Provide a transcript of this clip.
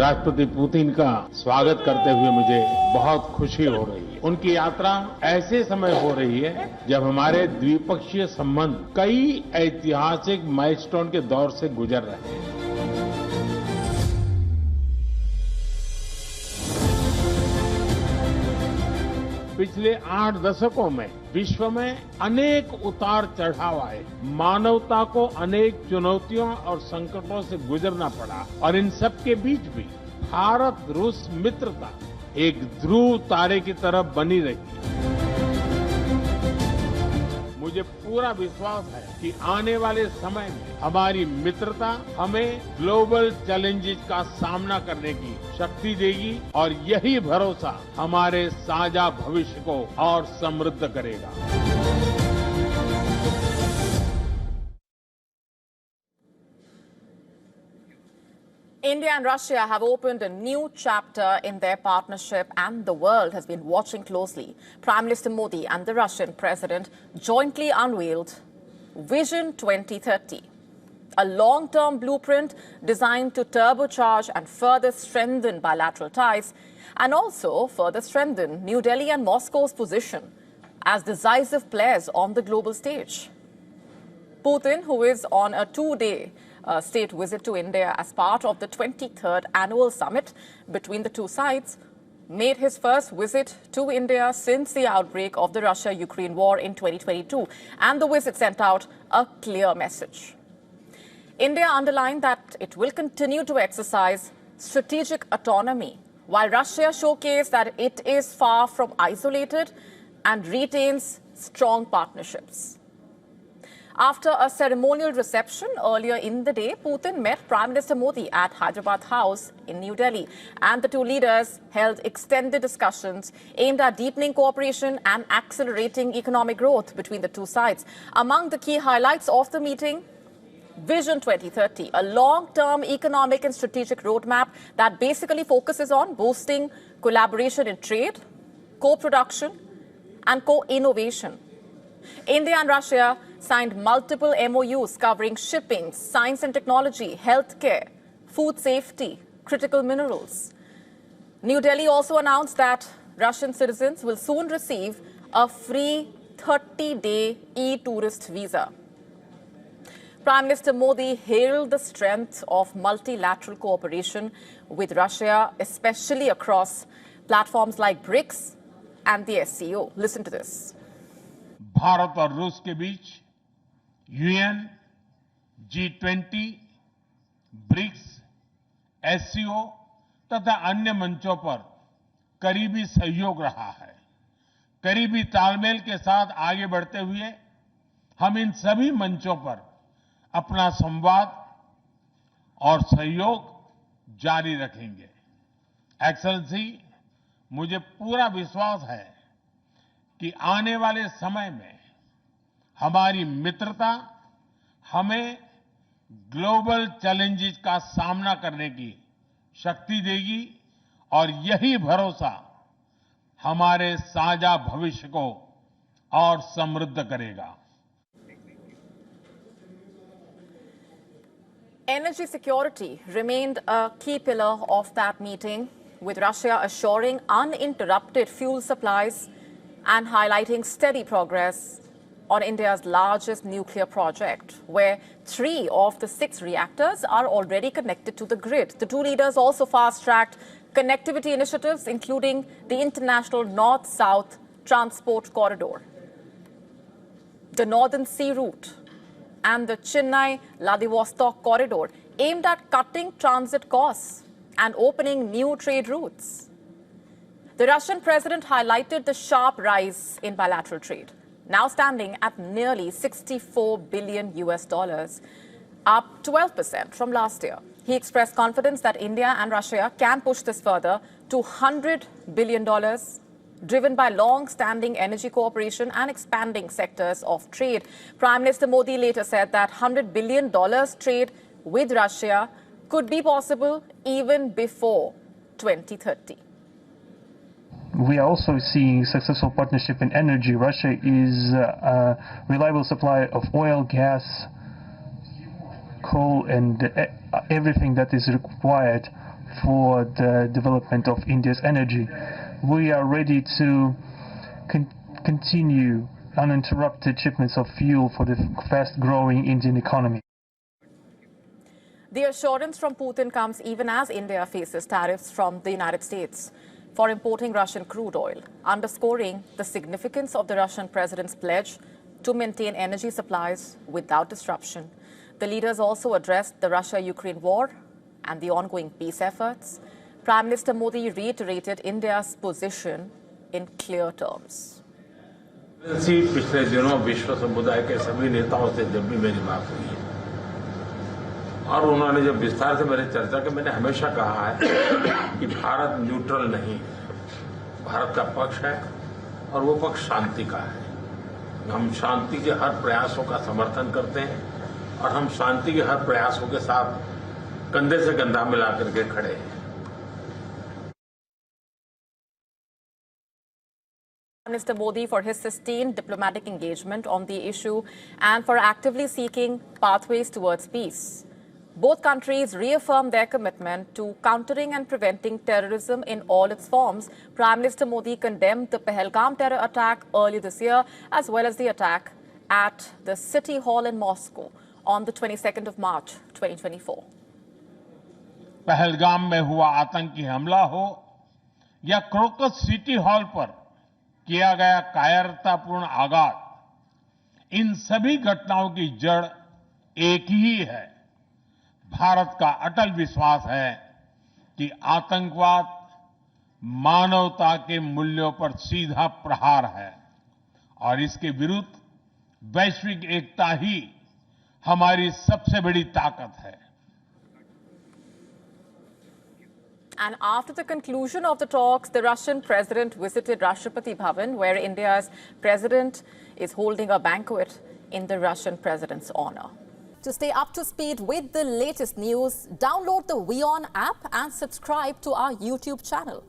राष्ट्रपति पुतिन का स्वागत करते हुए मुझे बहुत खुशी हो रही है। उनकी यात्रा ऐसे समय हो रही है जब हमारे द्विपक्षीय संबंध कई ऐतिहासिक माइलस्टोन के दौर से गुजर रहे हैं। पिछले 8 दशकों में विश्व में अनेक उतार चढ़ाव आए, मानवता को अनेक चुनौतियों और संकटों से गुजरना पड़ा और इन सब के बीच भी भारत रूस मित्रता एक ध्रुव तारे की तरह बनी रही। मुझे पूरा विश्वास है कि आने वाले समय में हमारी मित्रता हमें ग्लोबल चैलेंजेस का सामना करने की शक्ति देगी और यही भरोसा हमारे साझा भविष्य को और समृद्ध करेगा। India and Russia have opened a new chapter in their partnership, and the world has been watching closely. Prime Minister Modi and the Russian President jointly unveiled Vision 2030, a long-term blueprint designed to turbocharge and further strengthen bilateral ties and also further strengthen New Delhi and Moscow's position as decisive players on the global stage. Putin, who is on a 2-day state visit to India as part of the 23rd annual summit between the two sides, made his first visit to India since the outbreak of the Russia-Ukraine war in 2022, and the visit sent out a clear message. India underlined that it will continue to exercise strategic autonomy, while Russia showcased that it is far from isolated and retains strong partnerships. After a ceremonial reception earlier in the day, Putin met Prime Minister Modi at Hyderabad House in New Delhi, and the two leaders held extended discussions aimed at deepening cooperation and accelerating economic growth between the two sides. Among the key highlights of the meeting, Vision 2030, a long-term economic and strategic roadmap that basically focuses on boosting collaboration in trade, co-production, and co-innovation. India and Russia signed multiple MOUs covering shipping, science and technology, healthcare, food safety, critical minerals. New Delhi also announced that Russian citizens will soon receive a free 30-day e-tourist visa. Prime Minister Modi hailed the strength of multilateral cooperation with Russia, especially across platforms like BRICS and the SCO. Listen to this. Bharat और रूस के बीच UN, G20, BRICS, SCO तथा अन्य मंचों पर करीबी सहयोग रहा है। करीबी तालमेल के साथ आगे बढ़ते हुए हम इन सभी मंचों पर अपना संवाद और सहयोग जारी रखेंगे। एक्सेलेंसी, मुझे पूरा विश्वास है कि आने वाले समय में हमारी मित्रता हमें ग्लोबल चैलेंजेस का सामना करने की शक्ति देगी और यही भरोसा हमारे साझा भविष्य को और समृद्ध करेगा। Energy security remained a key pillar of that meeting, with Russia assuring uninterrupted fuel supplies and highlighting steady progress on India's largest nuclear project, where 3 of the 6 reactors are already connected to the grid. The two leaders also fast-tracked connectivity initiatives, including the International North-South Transport Corridor, the Northern Sea Route, and the Chennai-Vladivostok Corridor, aimed at cutting transit costs and opening new trade routes. The Russian president highlighted the sharp rise in bilateral trade, now standing at nearly $64 billion, up 12% from last year. He expressed confidence that India and Russia can push this further to $100 billion, driven by long-standing energy cooperation and expanding sectors of trade. Prime Minister Modi later said that $100 billion trade with Russia could be possible even before 2030. We are also seeing successful partnership in energy. Russia is a reliable supplier of oil, gas, coal, and everything that is required for the development of India's energy. We are ready to continue uninterrupted shipments of fuel for the fast-growing Indian economy. The assurance from Putin comes even as India faces tariffs from the United States for importing Russian crude oil, underscoring the significance of the Russian president's pledge to maintain energy supplies without disruption. The leaders also addressed the Russia-Ukraine war and the ongoing peace efforts. Prime Minister Modi reiterated India's position in clear terms. पिछले दिनों विश्व समुदाय के सभी नेताओं से जब भी मेरी बात हुई है और उन्होंने जब विस्तार से मेरी चर्चा की, मैंने हमेशा कहा है कि भारत न्यूट्रल नहीं है, भारत का पक्ष है और वो पक्ष शांति का है। हम शांति के हर प्रयासों का समर्थन करते हैं और हम शांति के हर प्रयासों के साथ कंधे से कंधा मिलाकर के खड़े हैं। Mr. Modi for his sustained diplomatic engagement on the issue and for actively seeking pathways towards peace. Both countries reaffirmed their commitment to countering and preventing terrorism in all its forms. Prime Minister Modi condemned the Pahalgam terror attack earlier this year, as well as the attack at the City Hall in Moscow on the 22nd of March, 2024. Pahalgam में हुआ आतंकी हमला हो या crocus city hall पर किया गया कायरतापूर्ण आघात, इन सभी घटनाओं की जड़ एक ही है। भारत का अटल विश्वास है कि आतंकवाद मानवता के मूल्यों पर सीधा प्रहार है और इसके विरुद्ध वैश्विक एकता ही हमारी सबसे बड़ी ताकत है। And after the conclusion of the talks, the Russian president visited Rashtrapati Bhavan, where India's president is holding a banquet in the Russian president's honor. To stay up to speed with the latest news, download the WION app and subscribe to our YouTube channel.